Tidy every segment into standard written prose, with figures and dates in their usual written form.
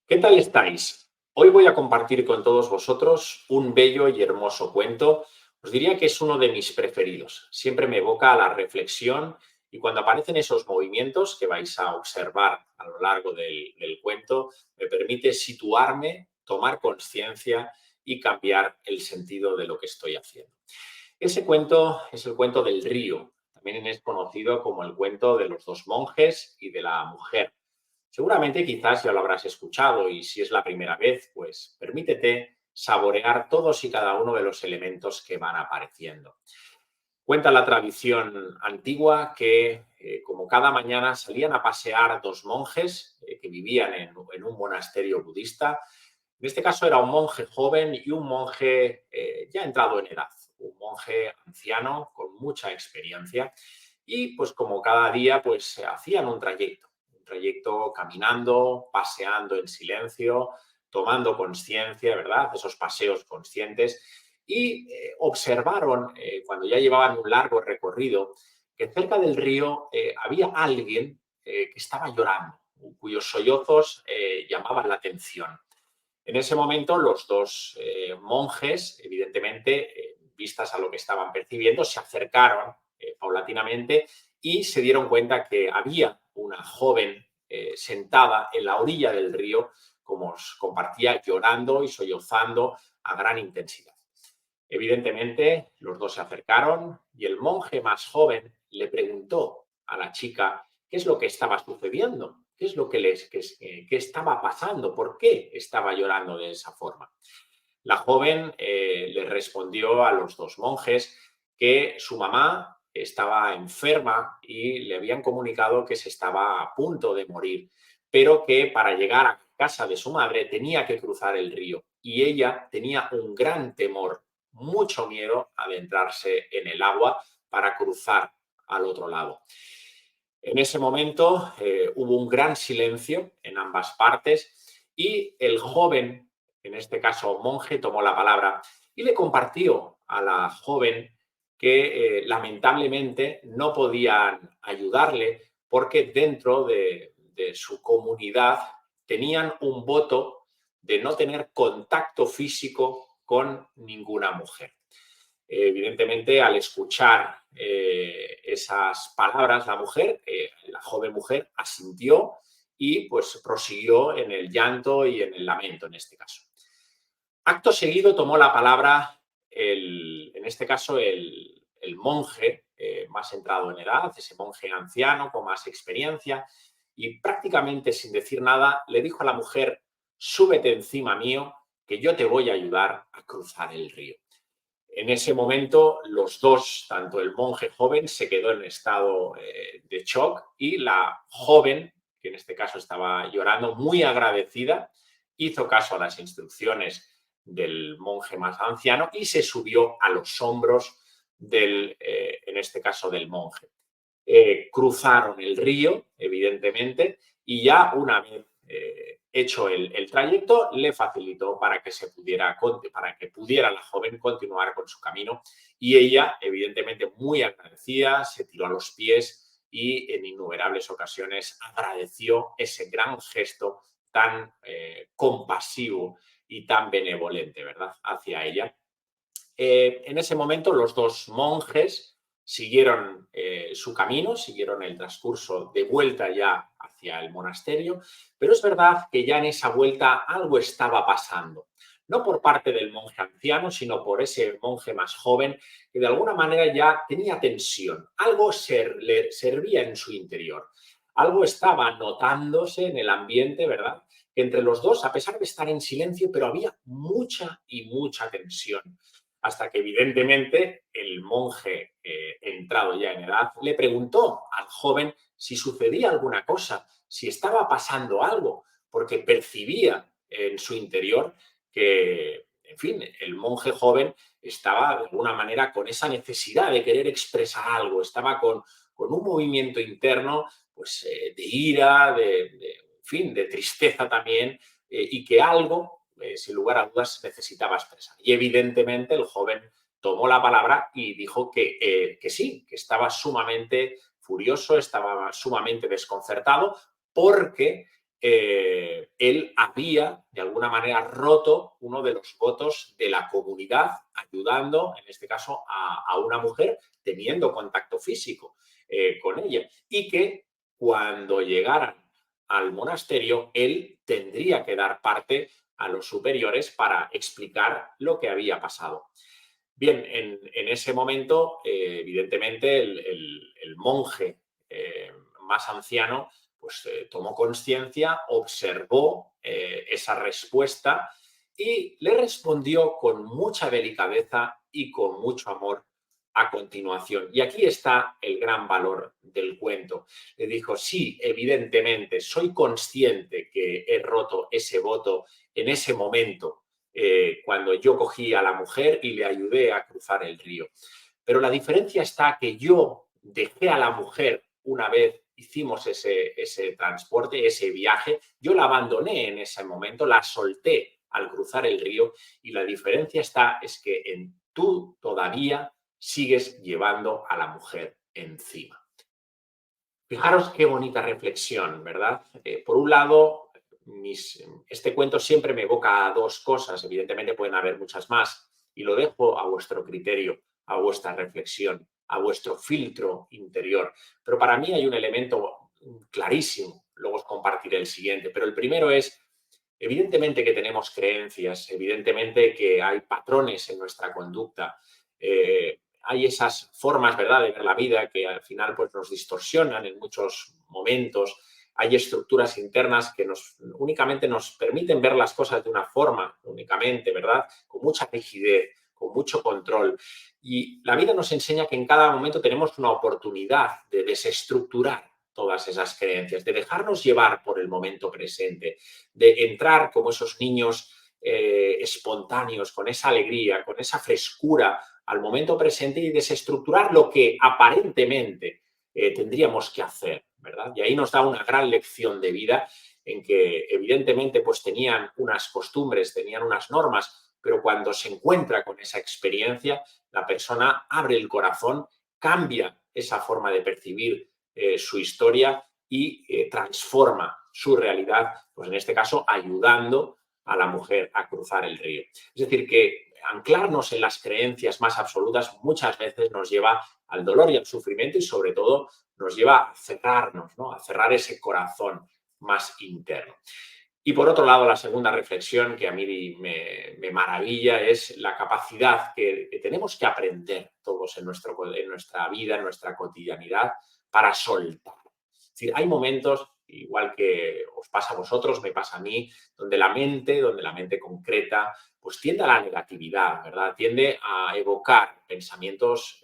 ¿Qué tal estáis? Hoy voy a compartir con todos vosotros un bello y hermoso cuento. Os diría que es uno de mis preferidos. Siempre me evoca a la reflexión y cuando aparecen esos movimientos que vais a observar a lo largo del cuento, me permite situarme, tomar conciencia y cambiar el sentido de lo que estoy haciendo. Ese cuento es el cuento del río. También es conocido como el cuento de los dos monjes y de la mujer. Seguramente quizás ya lo habrás escuchado y si es la primera vez, pues permítete saborear todos y cada uno de los elementos que van apareciendo. Cuenta la tradición antigua que, como cada mañana, salían a pasear dos monjes que vivían en un monasterio budista. En este caso era un monje joven y un monje ya entrado en edad, un monje anciano con mucha experiencia y pues como cada día pues hacían un trayecto caminando, paseando en silencio, tomando conciencia, ¿verdad? Esos paseos conscientes y observaron, cuando ya llevaban un largo recorrido, que cerca del río había alguien que estaba llorando, cuyos sollozos llamaban la atención. En ese momento, los dos monjes, evidentemente, vistas a lo que estaban percibiendo, se acercaron paulatinamente y se dieron cuenta que había una joven sentada en la orilla del río, como os compartía, llorando y sollozando a gran intensidad. Evidentemente, los dos se acercaron y el monje más joven le preguntó a la chica qué es lo que estaba sucediendo, qué es lo que qué estaba pasando, por qué estaba llorando de esa forma. La joven le respondió a los dos monjes que su mamá estaba enferma y le habían comunicado que se estaba a punto de morir, pero que para llegar a casa de su madre tenía que cruzar el río y ella tenía un gran temor, mucho miedo a adentrarse en el agua para cruzar al otro lado. En ese momento hubo un gran silencio en ambas partes y el joven, en este caso monje, tomó la palabra y le compartió a la joven que lamentablemente no podían ayudarle porque dentro de su comunidad tenían un voto de no tener contacto físico con ninguna mujer. Evidentemente, al escuchar esas palabras, la joven mujer, asintió y pues prosiguió en el llanto y en el lamento en este caso. Acto seguido tomó la palabra, en este caso, el monje más entrado en edad, ese monje anciano con más experiencia, y prácticamente sin decir nada le dijo a la mujer, súbete encima mío, que yo te voy a ayudar a cruzar el río. En ese momento, los dos, tanto el monje joven, se quedó en estado de shock y la joven, que en este caso estaba llorando, muy agradecida, hizo caso a las instrucciones del monje más anciano y se subió a los hombros en este caso, del monje. Cruzaron el río, evidentemente, y ya una vez hecho el trayecto, le facilitó para que pudiera la joven continuar con su camino. Y ella, evidentemente, muy agradecida, se tiró a los pies y en innumerables ocasiones agradeció ese gran gesto tan compasivo y tan benevolente, ¿verdad?, hacia ella. En ese momento los dos monjes siguieron su camino, siguieron el transcurso de vuelta ya hacia el monasterio, pero es verdad que ya en esa vuelta algo estaba pasando. No por parte del monje anciano, sino por ese monje más joven que de alguna manera ya tenía tensión. Algo le servía en su interior. Algo estaba notándose en el ambiente, ¿verdad? Que entre los dos, a pesar de estar en silencio, pero había mucha y mucha tensión hasta que evidentemente el monje entrado ya en edad le preguntó al joven si sucedía alguna cosa, si estaba pasando algo, porque percibía en su interior que, en fin, el monje joven estaba de alguna manera con esa necesidad de querer expresar algo, estaba con un movimiento interno pues, de ira, en fin, de tristeza también, y que algo sin lugar a dudas necesitaba expresar. Y evidentemente el joven tomó la palabra y dijo que sí, que estaba sumamente furioso, estaba sumamente desconcertado porque él había, de alguna manera, roto uno de los votos de la comunidad, ayudando, en este caso, a una mujer teniendo contacto físico con ella. Y que cuando llegaran al monasterio, él tendría que dar parte a los superiores para explicar lo que había pasado. Bien, en ese momento, evidentemente, el monje más anciano pues, tomó conciencia, observó esa respuesta y le respondió con mucha delicadeza y con mucho amor a continuación. Y aquí está el gran valor del cuento. Le dijo, sí, evidentemente, soy consciente que he roto ese voto en ese momento, cuando yo cogí a la mujer y le ayudé a cruzar el río. Pero la diferencia está que yo dejé a la mujer una vez hicimos ese transporte, ese viaje, yo la abandoné en ese momento, la solté al cruzar el río y la diferencia es que tú todavía sigues llevando a la mujer encima. Fijaros qué bonita reflexión, ¿verdad? Por un lado, este cuento siempre me evoca a dos cosas, evidentemente pueden haber muchas más, y lo dejo a vuestro criterio, a vuestra reflexión, a vuestro filtro interior. Pero para mí hay un elemento clarísimo, luego os compartiré el siguiente, pero el primero es, evidentemente que tenemos creencias, evidentemente que hay patrones en nuestra conducta, hay esas formas, ¿verdad?, de ver la vida que al final pues, nos distorsionan en muchos momentos. Hay estructuras internas que únicamente nos permiten ver las cosas de una forma, únicamente, ¿verdad?, con mucha rigidez, con mucho control. Y la vida nos enseña que en cada momento tenemos una oportunidad de desestructurar todas esas creencias, de dejarnos llevar por el momento presente, de entrar como esos niños espontáneos, con esa alegría, con esa frescura al momento presente y desestructurar lo que aparentemente tendríamos que hacer, ¿verdad? Y ahí nos da una gran lección de vida en que evidentemente pues tenían unas costumbres, tenían unas normas, pero cuando se encuentra con esa experiencia, la persona abre el corazón, cambia esa forma de percibir su historia y transforma su realidad, pues en este caso ayudando a la mujer a cruzar el río. Es decir, que anclarnos en las creencias más absolutas muchas veces nos lleva al dolor y al sufrimiento y sobre todo nos lleva a cerrarnos, ¿no?, a cerrar ese corazón más interno. Y por otro lado, la segunda reflexión que a mí me maravilla es la capacidad que tenemos que aprender todos en nuestra vida, en nuestra cotidianidad, para soltar. Es decir, hay momentos, igual que os pasa a vosotros, me pasa a mí, donde la mente concreta, pues tiende a la negatividad, ¿verdad? Tiende a evocar pensamientos,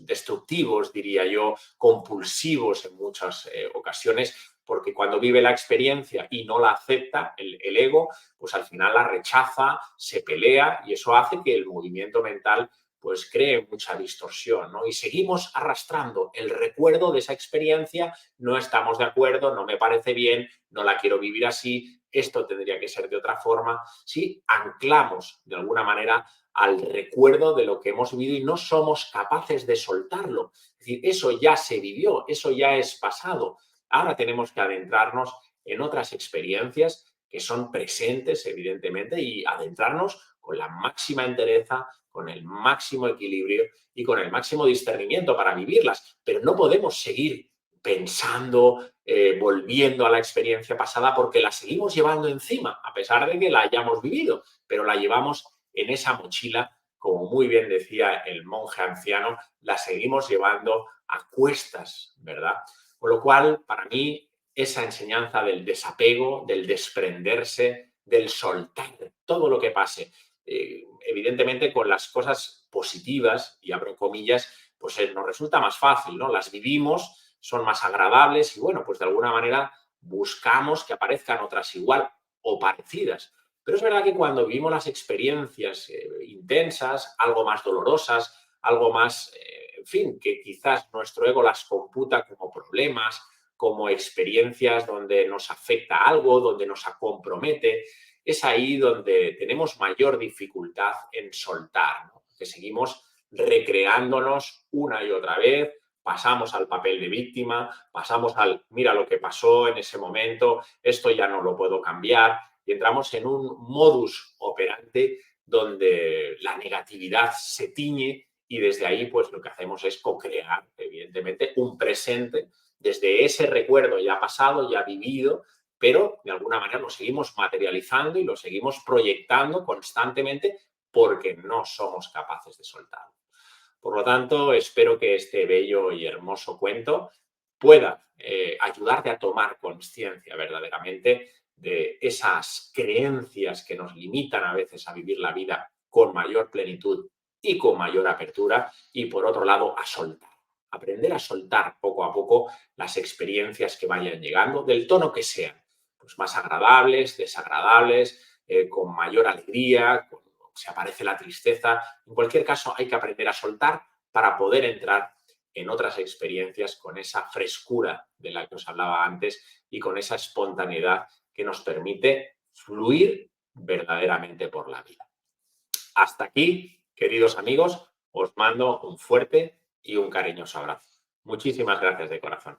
destructivos, diría yo, compulsivos en muchas ocasiones, porque cuando vive la experiencia y no la acepta, el ego, pues al final la rechaza, se pelea y eso hace que el movimiento mental pues cree mucha distorsión, ¿no? Y seguimos arrastrando el recuerdo de esa experiencia, no estamos de acuerdo, no me parece bien, no la quiero vivir así, esto tendría que ser de otra forma. Sí, anclamos de alguna manera al recuerdo de lo que hemos vivido y no somos capaces de soltarlo. Es decir, eso ya se vivió, eso ya es pasado. Ahora tenemos que adentrarnos en otras experiencias que son presentes, evidentemente, y adentrarnos con la máxima entereza, con el máximo equilibrio y con el máximo discernimiento para vivirlas. Pero no podemos seguir pensando, volviendo a la experiencia pasada porque la seguimos llevando encima, a pesar de que la hayamos vivido, pero la llevamos en esa mochila, como muy bien decía el monje anciano, la seguimos llevando a cuestas, ¿verdad? Con lo cual, para mí, esa enseñanza del desapego, del desprenderse, del soltar todo lo que pase, evidentemente con las cosas positivas, y abro comillas, pues nos resulta más fácil, ¿no? Las vivimos, son más agradables y bueno, pues de alguna manera buscamos que aparezcan otras igual o parecidas. Pero es verdad que cuando vivimos las experiencias intensas, algo más dolorosas, algo más, en fin, que quizás nuestro ego las computa como problemas, como experiencias donde nos afecta algo, donde nos compromete, es ahí donde tenemos mayor dificultad en soltar, ¿no? Que seguimos recreándonos una y otra vez, pasamos al papel de víctima, pasamos al mira lo que pasó en ese momento, esto ya no lo puedo cambiar, y entramos en un modus operandi donde la negatividad se tiñe y desde ahí pues lo que hacemos es co-crear, evidentemente, un presente desde ese recuerdo ya pasado, ya vivido, pero de alguna manera lo seguimos materializando y lo seguimos proyectando constantemente porque no somos capaces de soltarlo. Por lo tanto, espero que este bello y hermoso cuento pueda ayudarte a tomar conciencia verdaderamente de esas creencias que nos limitan a veces a vivir la vida con mayor plenitud y con mayor apertura y por otro lado a soltar. Aprender a soltar poco a poco las experiencias que vayan llegando, del tono que sean, pues más agradables, desagradables, con mayor alegría, si aparece la tristeza. En cualquier caso, hay que aprender a soltar para poder entrar en otras experiencias con esa frescura de la que os hablaba antes y con esa espontaneidad que nos permite fluir verdaderamente por la vida. Hasta aquí, queridos amigos, os mando un fuerte y un cariñoso abrazo. Muchísimas gracias de corazón.